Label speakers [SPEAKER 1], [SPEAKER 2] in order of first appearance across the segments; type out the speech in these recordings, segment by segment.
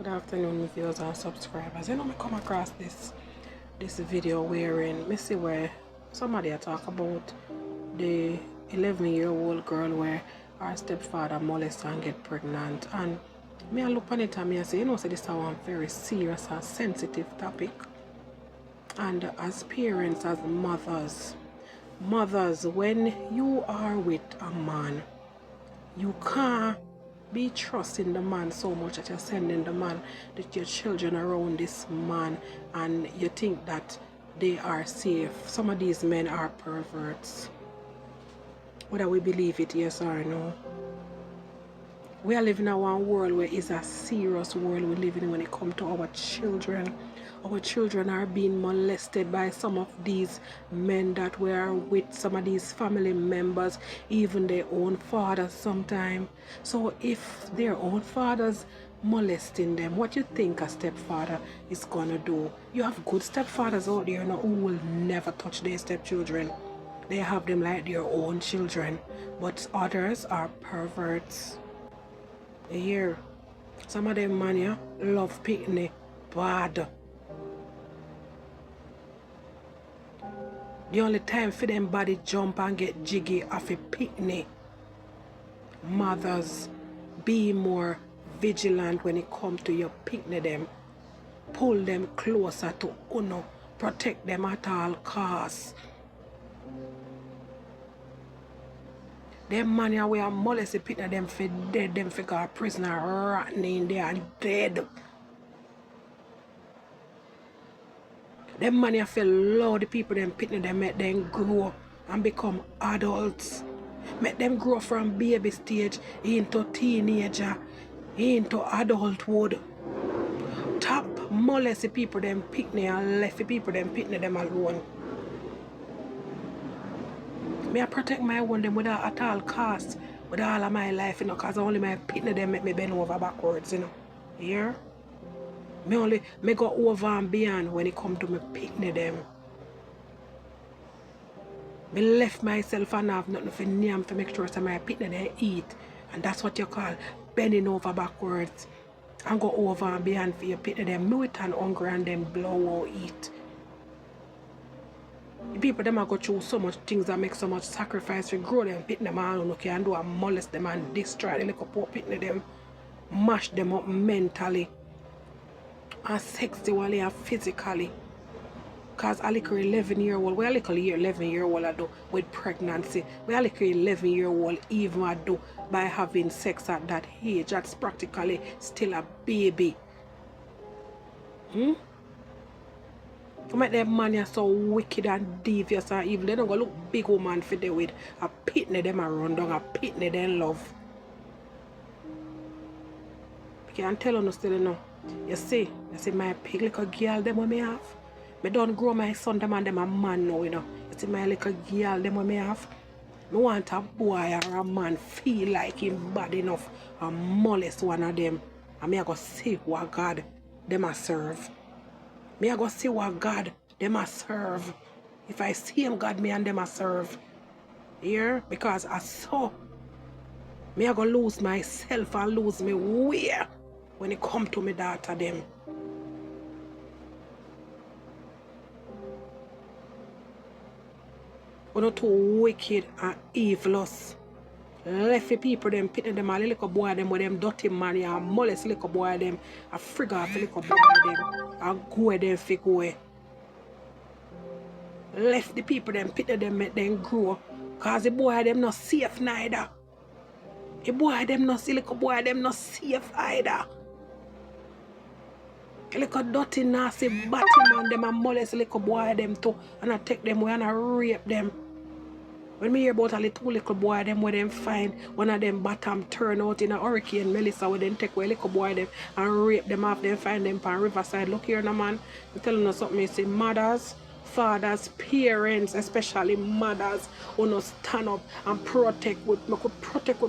[SPEAKER 1] Good afternoon, viewers and subscribers. You know, me come across this video wherein me see where somebody talk about the 11-year-old girl where her stepfather molest and get pregnant, and me I look on it and me I say, you know, so this is one very serious and sensitive topic. And as parents, as mothers, when you are with a man, you can't be trusting the man so much that you're sending the man, that your children around this man, and you think that they are safe. Some of these men are perverts. Whether we believe it, yes or no. We are living in one world where it's a serious world we live in when it comes to our children. Our children are being molested by some of these men that were with some of these family members, even their own fathers sometimes. So if their own fathers molesting them, what you think a stepfather is gonna do? You have good stepfathers out there, you know, who will never touch their stepchildren. They have them like their own children, but others are perverts. Here, some of them man, yeah, love picnic bad. The only time for them body jump and get jiggy off a picnic. Mothers, be more vigilant when it comes to your picnic them. Pull them closer to Uno. Protect them at all costs. Them man ya we are molest the picnic them for dead, them for got prisoner rotten in there and dead. Them man ya feel love the people them picnic them, make them grow and become adults. Make them grow from baby stage into teenager, into adulthood. Top molest the people them picnic and left the people them picnic them alone. Me I protect my one them without at all costs, with all of my life, you know, cause only my picnic them make me bend over backwards, you know. Here. Me go over and beyond when it come to me picnic them. Me left myself and have nothing for name to make sure that my picnic they eat. And that's what you call bending over backwards. And go over and beyond for your picnic them. Me with an hungry and then blow out eat. The people them go through so much things and make so much sacrifice to grow them, picnic them all look and do and molest them and destroy the little poor picnic them. Mash them up mentally. And sexually and physically. Because a little 11-year-old, we a little 11-year-old I do with pregnancy. We a little 11-year-old even I do by having sex at that age. That's practically still a baby. You make them man so wicked and devious and evil. They don't go look big woman for them with a pitney them around down, a pitney them love. I can't tell you no still no. You see my pig little girl them what me have. Me don't grow my son them and them a man now, you know. You see my little girl them what me have. Me want a boy or a man feel like him bad enough and molest one of them. And me I go see what God them a serve. Me I go see what God them a serve. If I see him God me and them a serve. Here, because I saw me I go lose myself and lose me way when it come to me daughter them. We're not too wicked and evilous. Left the people them pitting them a little boy them with them dirty money and molest little boy them a frig off little boy them and go them fi go. Left the people them pitting them make them grow. Cause the boy them not safe neither. The boy them not see little boy them not safe either. Little dirty nasty batty man them and molest little boy them too, and I take them away and I rape them. When me hear about a little boy them where them find one of them bottom turn out in a hurricane Melissa where them take away little boy them and rape them off, them find them on riverside. Look here now man, I'm telling you something. You see, mothers, fathers, parents, especially mothers, who no stand up and protect with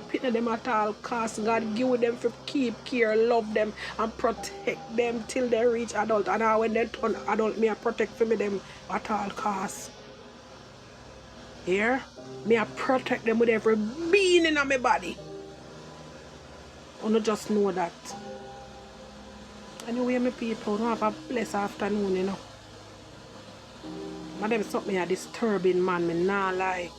[SPEAKER 1] picking them at all costs. God give them for keep care, love them and protect them till they reach adult. And now when they turn adult, me I protect for me them at all costs. Here, me I protect them with every being in my body. You just know that. Anyway, my people, don't have a blessed afternoon, you know. But them something a disturbing, man, me nah lie.